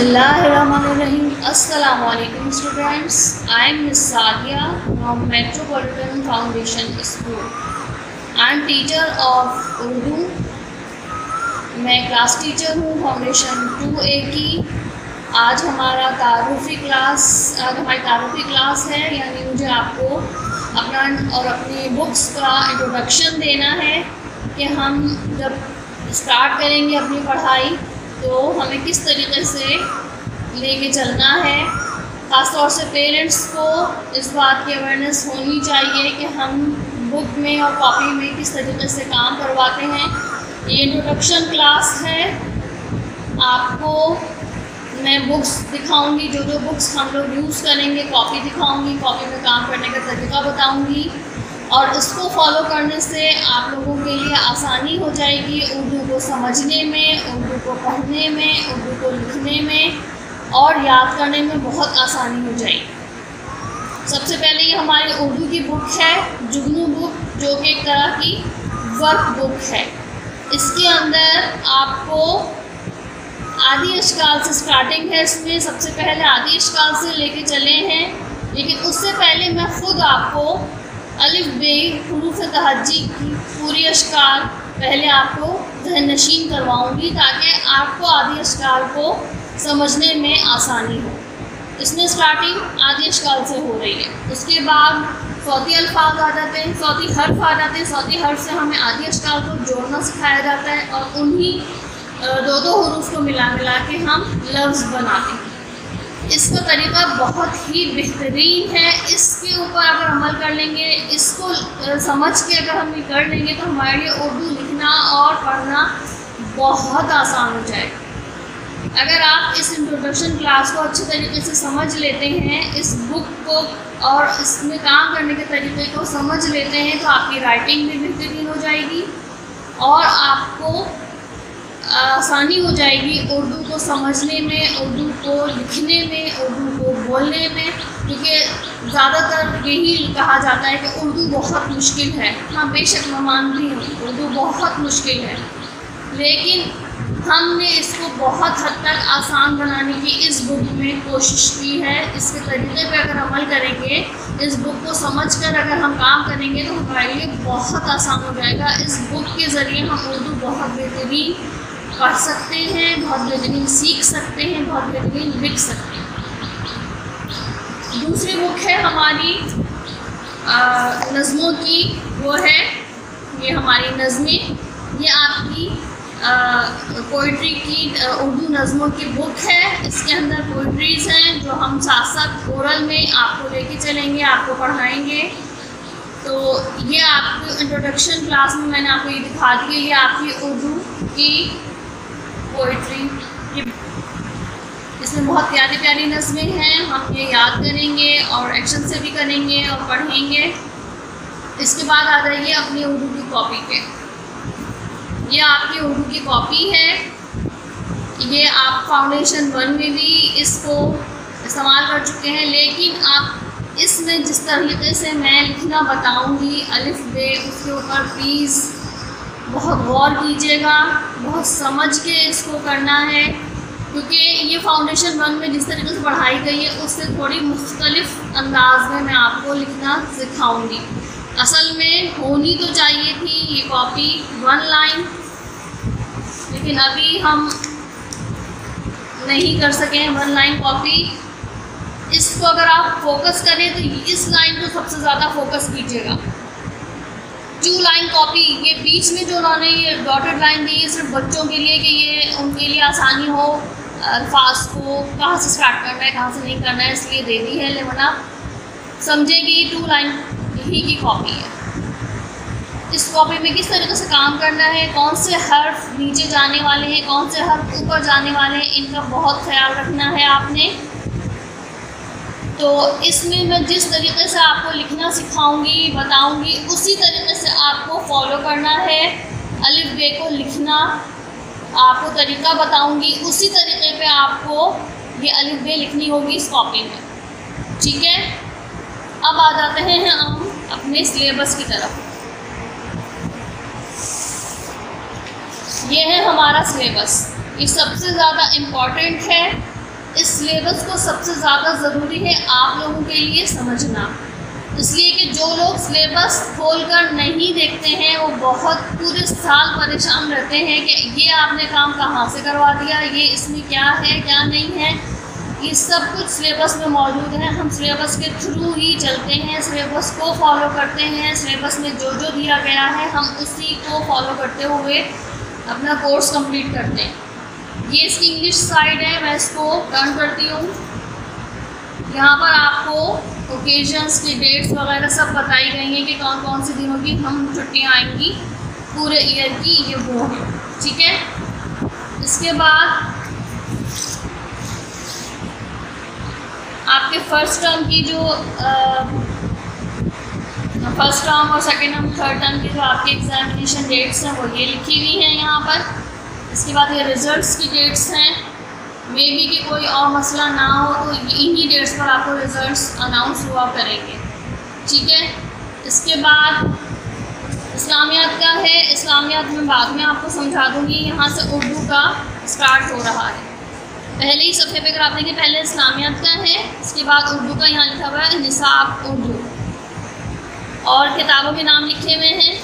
Bismillahirrahmanirrahim. Assalamualaikum students. I am Miss Sadia from Metropolitan Foundation School. I am teacher of Urdu. मैं class teacher हूँ foundation 2A की। आज हमारी तारुफ़ी class है, यानी मुझे आपको अपना और अपनी बुक्स का इंट्रोडक्शन देना है कि हम जब स्टार्ट करेंगे अपनी पढ़ाई तो हमें किस तरीके से लेके चलना है। ख़ास तौर से पेरेंट्स को इस बात की अवेयरनेस होनी चाहिए कि हम बुक में और कॉपी में किस तरीके से काम करवाते हैं। ये इंट्रोडक्शन क्लास है। आपको मैं बुक्स दिखाऊंगी, जो बुक्स हम लोग यूज़ करेंगे, कॉपी दिखाऊंगी, कॉपी में काम करने का तरीका बताऊंगी और इसको फॉलो करने से आप लोगों के लिए आसानी हो जाएगी उर्दू को समझने में, उर्दू को पढ़ने में, उर्दू को लिखने में और याद करने में बहुत आसानी हो जाएगी। सबसे पहले ये हमारी उर्दू की बुक है, जुगनू बुक, जो कि एक तरह की वर्क बुक है। इसके अंदर आपको आदि अशकाल से स्टार्टिंग है। इसमें सबसे पहले आदि अशकाल से लेके चले हैं, लेकिन उससे पहले मैं ख़ुद आपको अलिफ बे हुरूफ तहज्जी की पूरी अशकाल पहले आपको ज़हन नशीन करवाऊँगी ताकि आपको आदि अशकाल को समझने में आसानी हो। इसमें स्टार्टिंग आदि अशकाल से हो रही है। उसके बाद सौती अल्फाज आ जाते हैं, सौती हर्फ आ जाते हैं। सौती हर्फ से हमें आदि अशकाल को जोड़ना सिखाया जाता है और उन्हीं दो हुरूफ को मिला के हम लफ्ज़ बनाते हैं। इसका तरीका बहुत ही बेहतरीन है। इसके ऊपर अगर अमल कर लेंगे, इसको समझ के अगर हम ये कर लेंगे तो हमारे लिए उर्दू लिखना और पढ़ना बहुत आसान हो जाएगा। अगर आप इस इंट्रोडक्शन क्लास को अच्छे तरीके से समझ लेते हैं, इस बुक को और इसमें काम करने के तरीके को समझ लेते हैं, तो आपकी राइटिंग भी बेहतरीन हो जाएगी और आपको आसानी हो जाएगी उर्दू को समझने में, उर्दू को लिखने में, उर्दू को बोलने में। क्योंकि ज़्यादातर यही कहा जाता है कि उर्दू बहुत मुश्किल है। हाँ, बेशक मैं मानती हूँ उर्दू बहुत मुश्किल है, लेकिन हमने इसको बहुत हद तक आसान बनाने की इस बुक में कोशिश की है। इसके तरीके पे अगर अमल करेंगे, इस बुक को समझकर अगर हम काम करेंगे तो हमारे लिए बहुत आसान हो जाएगा। इस बुक के ज़रिए हम उर्दू बहुत बेहतरीन पढ़ सकते हैं, बहुत बेहतरीन सीख सकते हैं, बहुत बेहतरीन लिख सकते हैं। दूसरी बुक है हमारी नज़मों की, वो है ये हमारी नज़में। ये आपकी पोइट्री की उर्दू नज़मों की बुक है। इसके अंदर पोइट्रीज़ हैं जो हम साथ साथ ओरल में आपको लेके चलेंगे, आपको पढ़ाएंगे। तो ये आपको इंट्रोडक्शन क्लास में मैंने आपको ये दिखा दी है, ये आपकी उर्दू की पोइट्री की। इसमें बहुत प्यारी प्यारी नज़में हैं। हम ये याद करेंगे और एक्शन से भी करेंगे और पढ़ेंगे। इसके बाद आ जाइए अपनी उर्दू की कॉपी पे। ये आपकी उर्दू की कॉपी है। ये आप फाउंडेशन 1 में भी इसको इस्तेमाल कर चुके हैं, लेकिन आप इसमें जिस तरीके से मैं लिखना बताऊंगी अलिफ बे, उसके ऊपर प्लीज़ बहुत गौर कीजिएगा, बहुत समझ के इसको करना है। क्योंकि ये फाउंडेशन 1 में जिस तरीके से पढ़ाई गई है उससे थोड़ी मुख्तलिफ अंदाज में मैं आपको लिखना सिखाऊंगी। असल में होनी तो चाहिए थी ये कॉपी 1 लाइन, लेकिन अभी हम नहीं कर सके हैं 1 लाइन कॉपी। इसको अगर आप फोकस करें तो इस लाइन को सबसे ज़्यादा फोकस कीजिएगा। 2 लाइन कॉपी, ये बीच में जो उन्होंने ये डॉटेड लाइन दी है सिर्फ बच्चों के लिए कि ये उनके लिए आसानी हो अल्फाज को कहाँ से स्टार्ट करना है, कहाँ से नहीं करना है, इसलिए दे दी है। लेकिन आप समझेंगे ये 2 लाइन ही की कॉपी है। इस कॉपी में किस तरीके से काम करना है, कौन से हर्फ नीचे जाने वाले हैं, कौन से हर्फ ऊपर जाने वाले हैं, इनका बहुत ख्याल रखना है आपने। तो इसमें मैं जिस तरीके से आपको लिखना सिखाऊंगी, बताऊंगी, उसी तरीके से आपको फॉलो करना है। अलिफ बे को लिखना आपको तरीका बताऊंगी, उसी तरीके पे आपको ये अलिफ बे लिखनी होगी इस कॉपी में। ठीक है, अब आ जाते हैं हम अपने सिलेबस की तरफ। ये है हमारा सिलेबस। ये सबसे ज़्यादा इम्पॉर्टेंट है इस सिलेबस को सबसे ज़्यादा ज़रूरी है आप लोगों के लिए समझना, इसलिए कि जो लोग सिलेबस खोलकर नहीं देखते हैं वो बहुत पूरे साल परेशान रहते हैं कि ये आपने काम कहाँ से करवा दिया, ये इसमें क्या है क्या नहीं है। ये सब कुछ सिलेबस में मौजूद है। हम सिलेबस के थ्रू ही चलते हैं, सिलेबस को फॉलो करते हैं। सिलेबस में जो जो दिया गया है हम उसी को फॉलो करते हुए अपना कोर्स कंप्लीट करते हैं। ये इसकी इंग्लिश साइड है, मैं इसको टर्न करती हूँ। यहाँ पर आपको ओकेजन्स की डेट्स वगैरह सब बताई गई हैं कि कौन कौन से दिनों की हम छुट्टियाँ आएंगी पूरे ईयर की, ये वो है। ठीक है, इसके बाद आपके फर्स्ट टर्म की जो फर्स्ट टर्म और सेकेंड टर्म थर्ड टर्म की जो आपके एग्जामिनेशन डेट्स हैं वो ये लिखी हुई हैं यहाँ पर। इसके बाद ये रिज़ल्ट्स की डेट्स हैं। मे बी कि कोई और मसला ना हो तो इन्हीं डेट्स पर आपको रिज़ल्ट्स अनाउंस हुआ करेंगे। ठीक है, इसके बाद इस्लामियात का है। इस्लामियात में बाद में आपको समझा दूँगी। यहाँ से उर्दू का स्टार्ट हो रहा है। पहले ही सफ़े पे अगर आप देखें, पहले इस्लामियात का है, इसके बाद उर्दू का यहाँ लिखा हुआ है निसाब उर्दू, और किताबों के नाम लिखे हुए हैं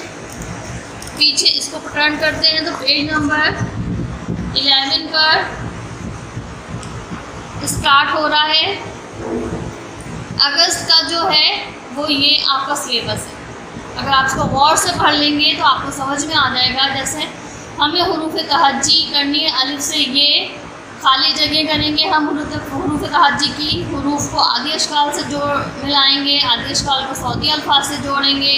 पीछे। इसको टर्न करते हैं तो पेज नंबर 11 पर स्टार्ट हो रहा है। अगस्त का जो है वो ये आपका सिलेबस है। अगर आप इसको गौर से पढ़ लेंगे तो आपको समझ में आ जाएगा। जैसे हमें हुरूफ तहज्जी करनी है, अलिफ से ये खाली जगह करेंगे हम हुरूफ तहज्जी की। हुरूफ को आदि अशकाल से जोड़ मिलाएंगे, आदि अशकाल को सौदी अल्फाज से जोड़ेंगे,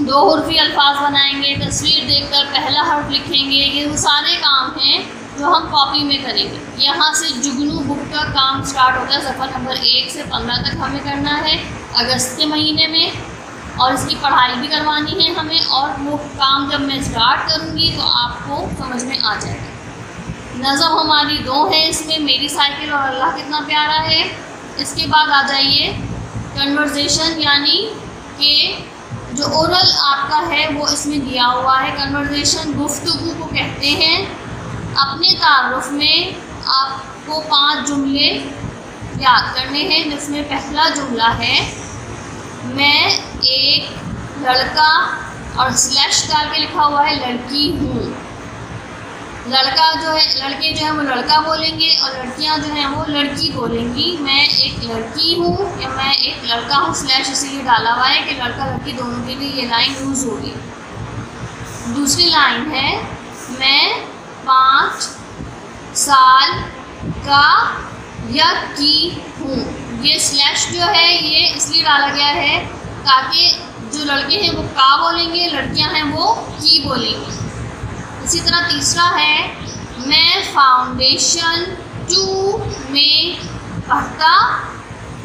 दो हुर्फी अल्फाज बनाएंगे, तस्वीर देखकर पहला हर्फ लिखेंगे। ये वो सारे काम हैं जो हम कॉपी में करेंगे। यहाँ से जुगनू बुक का काम स्टार्ट होता है। सफ़र नंबर 1 से 15 तक हमें करना है अगस्त के महीने में, और इसकी पढ़ाई भी करवानी है हमें। और वो काम जब मैं स्टार्ट करूँगी तो आपको समझ में आ जाएगा। नज़म हमारी 2 है इसमें, मेरी साइकिल और अल्लाह कितना प्यारा है। इसके बाद आ जाइए कन्वर्सेशन, यानी कि जो ओरल आपका है वो इसमें दिया हुआ है। कन्वर्सेशन गुफ्तगू को कहते हैं। अपने तारुफ में आपको 5 जुमले याद करने हैं, जिसमें पहला जुमला है मैं एक लड़का, और स्लैश डाल के लिखा हुआ है लड़की हूँ। लड़का जो है, लड़के जो है वो लड़का बोलेंगे और लड़कियां जो हैं वो लड़की बोलेंगी। मैं एक लड़की हूँ या मैं एक लड़का हूँ, स्लैश इसीलिए डाला हुआ है कि लड़का लड़की दोनों के लिए ये लाइन यूज़ होगी। दूसरी लाइन है मैं 5 साल का या की हूँ। ये स्लैश जो है ये इसलिए डाला गया है ताकि जो लड़के हैं वो का बोलेंगे, लड़कियां हैं वो की बोलेंगी। इसी तरह तीसरा है मैं फाउंडेशन 2 में पढ़ता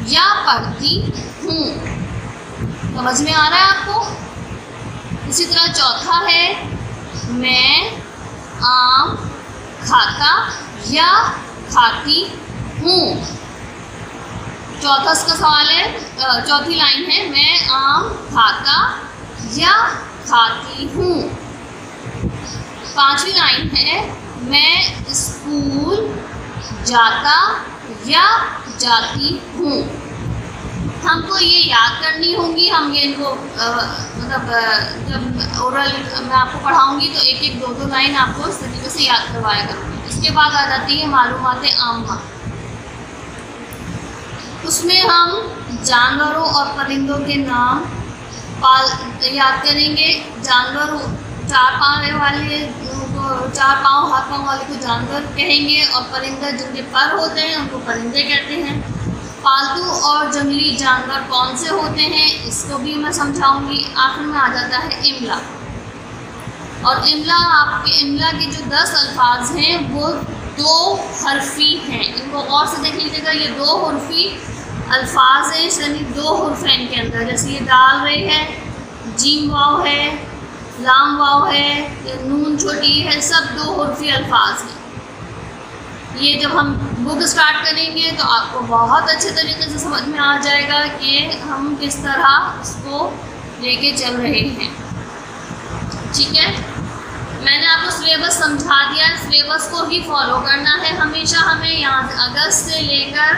या पढ़ती हूँ। समझ में आ रहा है आपको। इसी तरह चौथा है मैं आम खाता या खाती हूँ। चौथा इसका सवाल है, चौथी लाइन है मैं आम खाता या खाती हूँ। 5वीं लाइन है मैं स्कूल जाता या जाती हूँ। हमको ये याद करनी होंगी। हम ये इनको मतलब जब ओरल मैं आपको पढ़ाऊँगी तो एक एक 2-2 लाइन आपको इस तरीके से याद करवाया करूँगी। इसके बाद आ जाती है मालूमात आम्मा। उसमें हम जानवरों और परिंदों के नाम याद करेंगे। जानवर 4 पाँव वाले को 4 पाँव हाथ पाँव वाले को जानवर कहेंगे, और परिंदे जिनके पर होते हैं उनको परिंदे कहते हैं। पालतू और जंगली जानवर कौन से होते हैं इसको भी मैं समझाऊंगी। आखिर में आ जाता है इमला, और इमला आपके इमला के जो 10 अल्फाज हैं वो 2 हरफी हैं। इनको गौर से देख लीजिएगा, ये 2 हरफी अल्फाज हैं, यानी 2 हुर्फ हैं इनके अंदर। जैसे ये दाल रे है, जीम वाव है, लाम वाव है, ये नून छोटी है, सब 2 हुर्फी अल्फाज हैं। ये जब हम बुक स्टार्ट करेंगे तो आपको बहुत अच्छे तरीके से समझ में आ जाएगा कि हम किस तरह इसको लेके चल रहे हैं। ठीक है, मैंने आपको सिलेबस समझा दिया है, सिलेबस को ही फॉलो करना है हमेशा। हमें यहाँ अगस्त से लेकर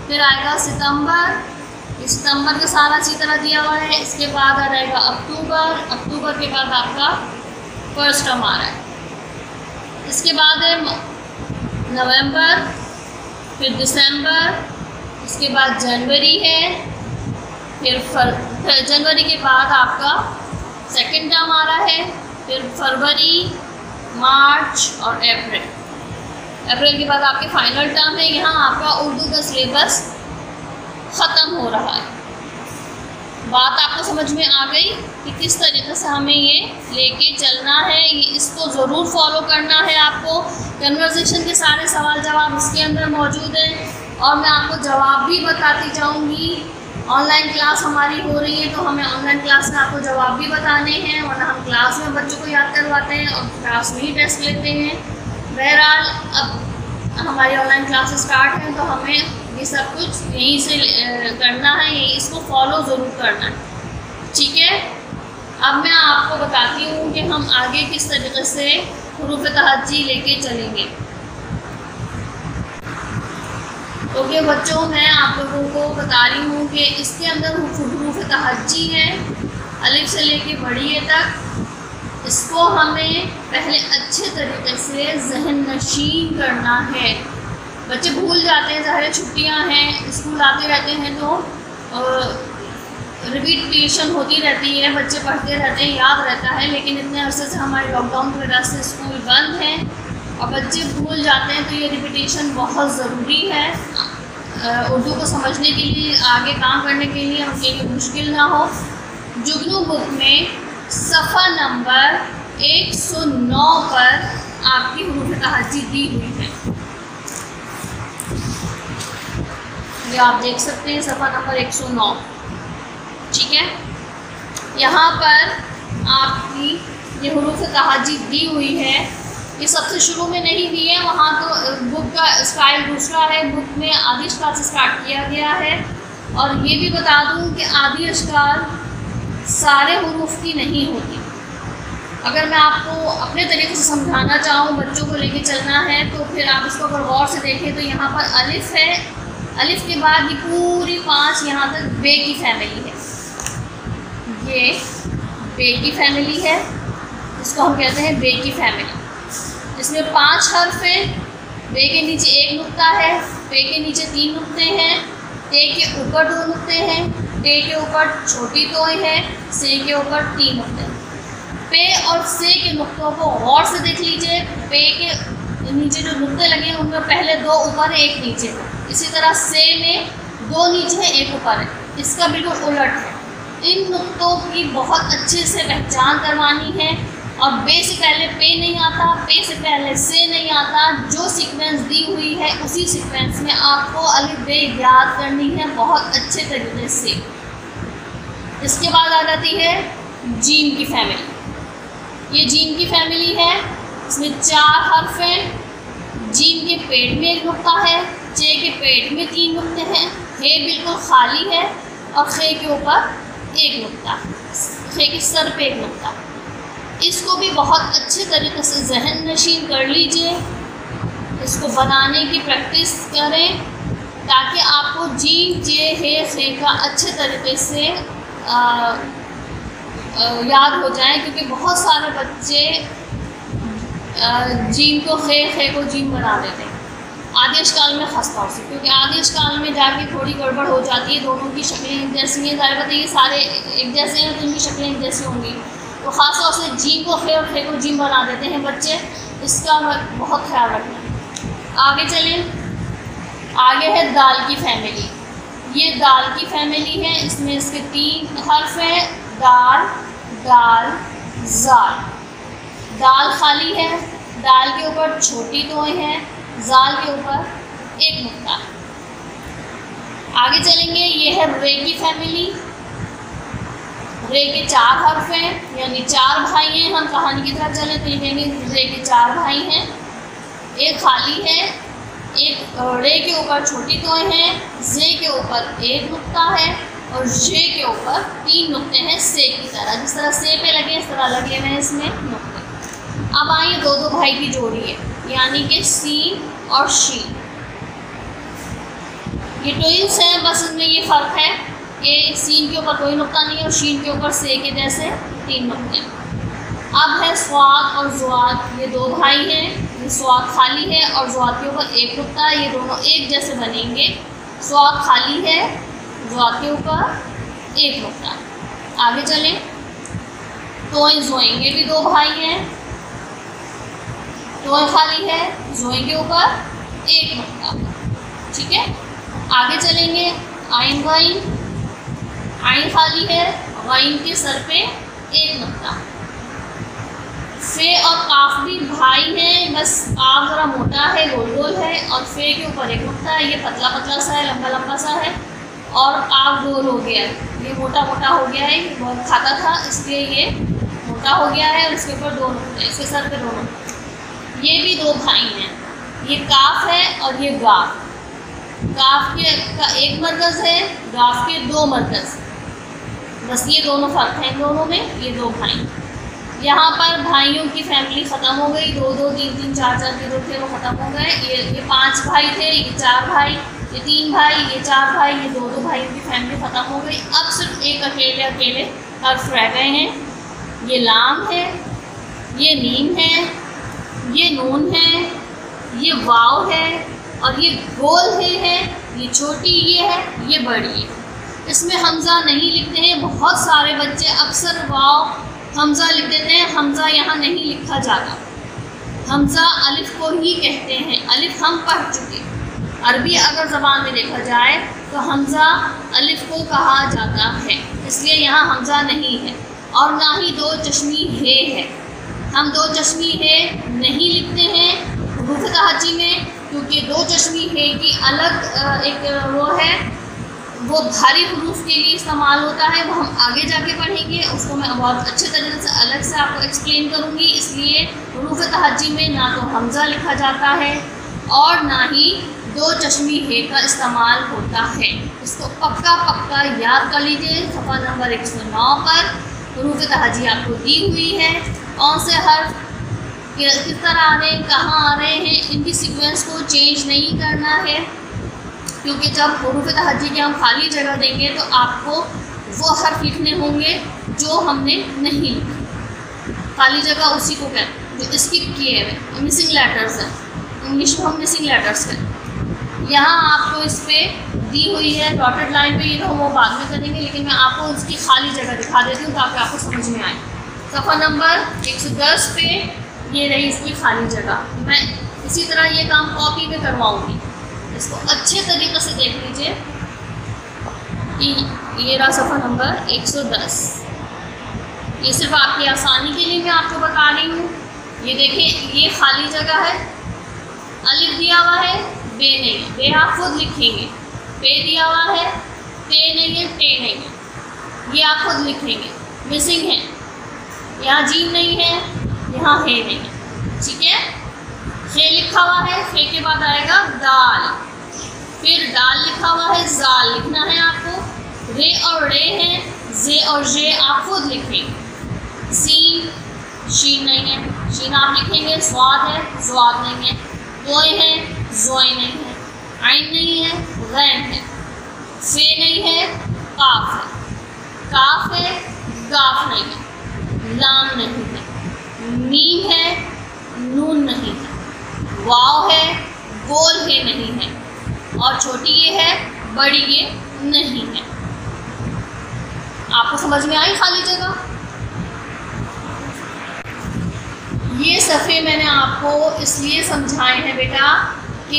फिर आएगा सितंबर का सारा अच्छी तरह दिया हुआ है। इसके बाद आ जाएगा अक्टूबर के बाद आपका फर्स्ट टर्म आ रहा है। इसके बाद है नवंबर, फिर दिसंबर, इसके बाद जनवरी है, फिर जनवरी के बाद आपका सेकेंड टर्म आ रहा है, फिर फरवरी, मार्च और अप्रैल के बाद आपके फाइनल टर्म है। यहाँ आपका उर्दू का सिलेबस ख़त्म हो रहा है। बात आपको समझ में आ गई कि किस तरीके से हमें ये लेके चलना है। ये इसको ज़रूर फॉलो करना है आपको। कन्वर्सेशन के सारे सवाल जवाब इसके अंदर मौजूद हैं और मैं आपको जवाब भी बताती जाऊंगी। ऑनलाइन क्लास हमारी हो रही है तो हमें ऑनलाइन क्लास में आपको जवाब भी बताने हैं, वरना हम क्लास में बच्चों को याद करवाते हैं और क्लास में ही टेस्ट लेते हैं। बहरहाल अब हमारी ऑनलाइन क्लास स्टार्ट है तो हमें ये सब कुछ यहीं से करना है, यही इसको फॉलो ज़रूर करना है, ठीक है। अब मैं आपको बताती हूँ कि हम आगे किस तरीके से हुरूफ तहज्जी लेके चलेंगे। ओके बच्चों, मैं आप लोगों को बता रही हूँ कि इसके अंदर हुरूफ तहज्जी है अलिफ से लेके बड़ी तक। इसको हमें पहले अच्छे तरीके से जहन नशीन करना है। बच्चे भूल जाते हैं, ज़ाहिर छुट्टियां हैं, स्कूल आते रहते हैं तो रिपीटेशन होती रहती है, बच्चे पढ़ते रहते हैं, याद रहता है। लेकिन इतने अरसे से हमारे लॉकडाउन की वजह से स्कूल बंद हैं और बच्चे भूल जाते हैं, तो ये रिपीटेशन बहुत ज़रूरी है उर्दू को समझने के लिए, आगे काम करने के लिए, उनके लिए मुश्किल ना हो। जुगनू बुक में सफ़ा नंबर 109 पर आपकी हुरूफ तहज्जी दी हुई है। ये आप देख सकते हैं सफ़ा नंबर 109, ठीक है। यहाँ पर आपकी ये हुरूफ तहज्जी दी हुई है। ये सबसे शुरू में नहीं दी है, वहाँ तो बुक का स्टाइल दूसरा है। बुक में आदि अश्कार से स्टार्ट किया गया है। और ये भी बता दूँ कि आदि अश्कार सारे हुरूफ की नहीं होती। अगर मैं आपको अपने तरीके से समझाना चाहूँ, बच्चों को लेके चलना है, तो फिर आप इसको अगर गौर से देखें तो यहाँ पर अलिफ है, अलिफ के बाद ये पूरी 5 यहाँ तक बे की फैमिली है। ये बे की फैमिली है, इसको हम कहते हैं बे की फैमिली। इसमें 5 हर्फ हैं। बे के नीचे 1 नुक्ता है, पे के नीचे 3 नुक्ते हैं, टे के ऊपर 2 नुक्ते हैं, टे के ऊपर छोटी तोय है, से के ऊपर 3 नुक्ते हैं। पे और से के नुक्तों को गौर से देख लीजिए। पे के नीचे जो नुक्ते लगे हैं उनमें पहले 2 ऊपर है, 1 नीचे है। इसी तरह से में 2 नीचे है, 1 ऊपर है। इसका बिल्कुल उलट है। इन नुक्तों की बहुत अच्छे से पहचान करवानी है। और बे से पहले पे नहीं आता, पे से पहले से नहीं आता। जो सीक्वेंस दी हुई है उसी सीक्वेंस में आपको अलिफ बे याद करनी है बहुत अच्छे तरीके से। इसके बाद आ जाती है जीम की फैमिली। ये जीम की फैमिली है, इसमें 4 हर्फ हैं। जीम के पेट में 1 नुक्ता है, जे के पेट में 3 नुक्ते हैं, हे बिल्कुल खाली है और खे के ऊपर 1 नुक्ता, खे के सर पे 1 नुक्ता। इसको भी बहुत अच्छे तरीके से जहन नशीन कर लीजिए। इसको बनाने की प्रैक्टिस करें ताकि आपको जीम, जे, हे, खे का अच्छे तरीके से याद हो जाए। क्योंकि बहुत सारे बच्चे जीम को खे, खे को जीम बना देते हैं आदेश काल में, ख़ास तौर से। क्योंकि आदेश काल में जाके थोड़ी गड़बड़ हो जाती है। दोनों की शक्लें एक जैसी हैं, ज़ाहिर बात है ये सारे एक जैसे हैं तो इनकी शक्लें एक जैसी होंगी। तो ख़ास तौर से जीम को खे और खे को जीम बना देते हैं बच्चे। इसका बहुत ख्याल रखना। आगे चलें। आगे है दाल की फैमिली। ये दाल की फैमिली है। इसमें इसके 3 हर्फ हैं, दाल, दाल, जाल। दाल खाली है, दाल के ऊपर छोटी तोय है, जाल के ऊपर 1 नुक्ता है। आगे चलेंगे। ये है रे की फैमिली। रे के 4 हर्फ हैं, यानी 4 भाई हैं। हम कहानी की तरफ चलें तो ये कहेंगे रे के 4 भाई हैं। 1 खाली है, 1 रे के ऊपर छोटी तोय है, जे के ऊपर 1 नुक्ता है और जे के ऊपर 3 नुक्ते हैं से की तरह। जिस तरह से पे लगे इस तरह लगे हुए हैं इसमें नुक्ते। अब आइए दो भाई की जोड़ी है, यानी कि सीन और शीन। ये ट्विंस हैं, बस इसमें ये फ़र्क है कि सीन के ऊपर कोई नुक्ता नहीं है और शीन के ऊपर से के जैसे 3 नुक्ते। अब है स्वाद और ज़ुआद, ये 2 भाई हैं। ये स्वाद खाली है और ज़ुआद के ऊपर 1 नुक्ता है, ये दोनों एक जैसे बनेंगे। स्वाद खाली है, ज़ुआद के ऊपर 1 नुक्ता। आगे चलें, तोएं ज़ोएं, ये भी 2 भाई हैं। तोएं खाली है, ज़ोएं के ऊपर 1 नुक्ता। ठीक है, आगे चलेंगे। आइन गाइन, आइन खाली है, गाइन के सर पे 1 नुक्ता। फे और काफ भी भाई हैं, बस काफ ज़रा मोटा है, गोल गोल है, और फे के ऊपर 1 नुक्ता है। ये पतला पतला सा है, लंबा लंबा सा है, और काफ गोल हो गया है, ये मोटा मोटा हो गया है, बहुत खाता था इसलिए ये मोटा हो गया है, और इसके ऊपर 2 नुक्ते, इसके सर पे 2 नुक्ते। ये भी 2 भाई हैं, ये काफ है और ये गाफ। गाफ के का 1 मरकज़ है, गाफ के 2 मरकज़, बस ये दोनों फ़र्क हैं इन दोनों में। ये 2 भाई, यहाँ पर भाइयों की फैमिली ख़त्म हो गई, 2 2 3 3 4 4 के जो थे वो ख़त्म हो गए। ये 5 भाई थे, ये 4 भाई, ये 3 भाई, ये 4 भाई, ये 2 2 भाइयों की फैमिली ख़त्म हो गई। अब सिर्फ एक अकेले हर्फ रह गए हैं। ये लाम है, ये नीम है, ये नून है, ये वाव है, और ये गोल है, ये छोटी ये है, ये बड़ी है। इसमें हमज़ा नहीं लिखते हैं, बहुत सारे बच्चे अक्सर वाव हमज़ा लिख देते हैं। हमज़ा यहाँ नहीं लिखा जाता, हमज़ा अलिफ को ही कहते हैं। अलिफ हम पढ़ चुके, अरबी अगर ज़बान में देखा जाए तो हमज़ा अलिफ को कहा जाता है, इसलिए यहाँ हमज़ा नहीं है। और ना ही 2 चश्मी हे है, हम 2 चश्मी हे नहीं लिखते हैं हुरूफ़ तहज्जी में, क्योंकि 2 चश्मी हे की अलग एक वो है, वो भारी हुरूफ के लिए इस्तेमाल होता है, वो हम आगे जाके पढ़ेंगे, उसको मैं बहुत अच्छे तरीके से अलग से आपको एक्सप्लेन करूँगी। इसलिए हुरूफ़ तहज्जी में ना तो हमज़ा लिखा जाता है और ना ही 2 चश्मी हे का इस्तेमाल होता है। इसको पक्का याद कर लीजिए। सफ़ा नंबर 109 पर हुरूफ़ तहज्जी आपको दी हुई है, कौन से हर्फ किस तरह आ रहे हैं, कहाँ आ रहे हैं, इनकी सीक्वेंस को चेंज नहीं करना है, क्योंकि जब हुरूफ़ तहज्जी की हम खाली जगह देंगे तो आपको वो हर्फ लिखने होंगे जो हमने नहीं लिखे। खाली जगह उसी को कहते हैं जो स्किप किए हुए मिसिंग लेटर्स हैं, इंग्लिश में हम मिसिंग लेटर्स कहते हैं। यहाँ आपको इस पर दी हुई है डॉटेड लाइन पे, ये तो वो बाद में करेंगे, लेकिन मैं आपको उसकी खाली जगह दिखा देती हूँ ताकि आपको समझ में आए। सफ़ा नंबर 110 पे ये रही इसकी खाली जगह। मैं इसी तरह ये काम कॉपी में करवाऊँगी, इसको अच्छे तरीके से देख लीजिए कि ये रहा सफ़ा नंबर 110। ये सिर्फ आपकी आसानी के लिए मैं आपको बता रही हूँ। ये देखें, ये खाली जगह है, अलिफ दिया हुआ है, बे नहीं है, बे आप खुद लिखेंगे। पे दिया हुआ है, ते नहीं है, टे नहीं है, ये आप खुद लिखेंगे। मिसिंग है, यहाँ जीम नहीं है, यहाँ हे नहीं है। ठीक है, खे लिखा हुआ है, खे के बाद आएगा दाल, फिर दाल लिखा हुआ है, जाल लिखना है आपको। रे और रे है, जे और जे आप खुद लिखेंगे। सीन, शीन नहीं है, शीन आप लिखेंगे। स्वाद है, स्वाद नहीं है। दोए है, जोए नहीं है। आइन नहीं है, गैन है। फे नहीं है, काफ है। काफ है, गाफ नहीं है। लाम नहीं है, मीम है, नून नहीं है। वाव है, गोल है नहीं है, और छोटी ये है, बड़ी ये नहीं है। आपको समझ में आई खाली जगह? ये सफ़े मैंने आपको इसलिए समझाए हैं बेटा कि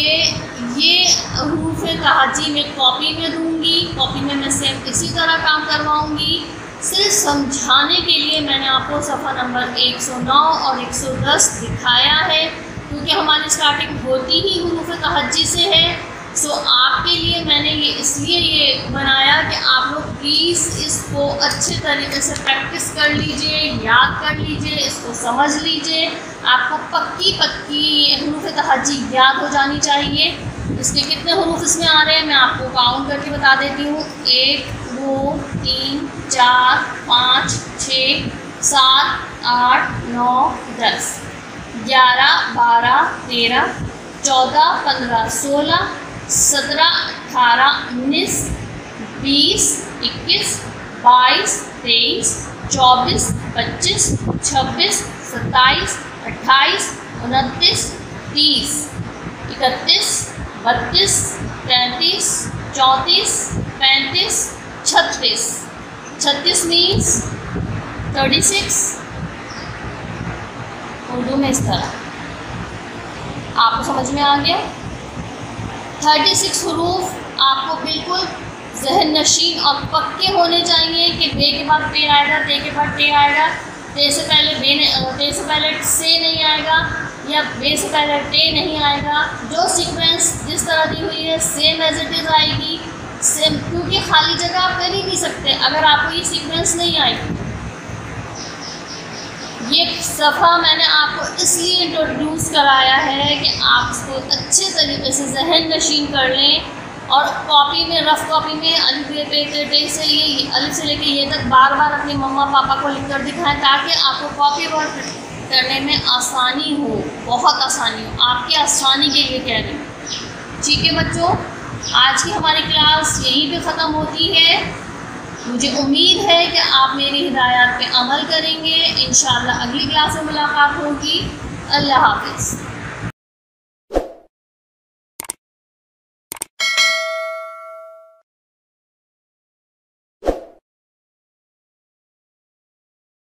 ये हुरूफ़ तहज्जी में कॉपी में दूंगी, कॉपी में मैं सेम इसी तरह काम करवाऊंगी। सिर्फ समझाने के लिए मैंने आपको सफ़ा नंबर 109 और 110 दिखाया है, क्योंकि हमारी स्टार्टिंग होती ही हुरूफ़ तहज्जी से है। सो आपके लिए मैंने ये इसलिए ये बनाया कि आप लोग प्लीज़ इसको अच्छे तरीके से प्रैक्टिस कर लीजिए, याद कर लीजिए, इसको समझ लीजिए। आपको पक्की हुरूफ़ तहज्जी याद हो जानी चाहिए। इसके कितने हुरूफ इसमें आ रहे हैं मैं आपको काउंट करके बता देती हूँ। 1 2 3 4 5 6 7 8 9 10। 11, 12, 13, 14, 15, 16, 17, 18, 19, 20, 21, 22, 23, 24, 25, 26, 27, 28, 29, 30, 31, 32, 33, 34, 35, 36. 36 मीन्स 36 उर्दू में इस तरह। आपको समझ में आ गया? 36 हुरूफ आपको बिल्कुल जहन नशीन और पक्के होने चाहिए कि बे के बाद पे आएगा, ते के बाद टे आएगा, ते से पहले ते से पहले से नहीं आएगा, या बे से पहले टे नहीं आएगा। जो सीक्वेंस जिस तरह दी हुई है सेम एज इट इज़ आएगी, सेम, क्योंकि खाली जगह आप कर ही नहीं सकते अगर आपको ये सीक्वेंस नहीं आएगी। ये सफ़ा मैंने आपको इसलिए इंट्रोड्यूस कराया है कि आप इसको अच्छे तरीके से जहन नशीन कर लें और कॉपी में, रफ़ कॉपी में अलिफ पे से ये अलिफ से लेके ये तक बार बार अपने मम्मा पापा को लिख कर दिखाएं, ताकि आपको कॉपी वर्क करने में आसानी हो, बहुत आसानी हो। आपकी आसानी के लिए कह रही हूँ। ठीक है बच्चों, आज की हमारी क्लास यहीं पे ख़त्म होती है। मुझे उम्मीद है कि आप मेरी हिदायत पे अमल करेंगे। इंशाअल्लाह अगली क्लास में मुलाकात होगी। अल्लाह हाफ़िज़।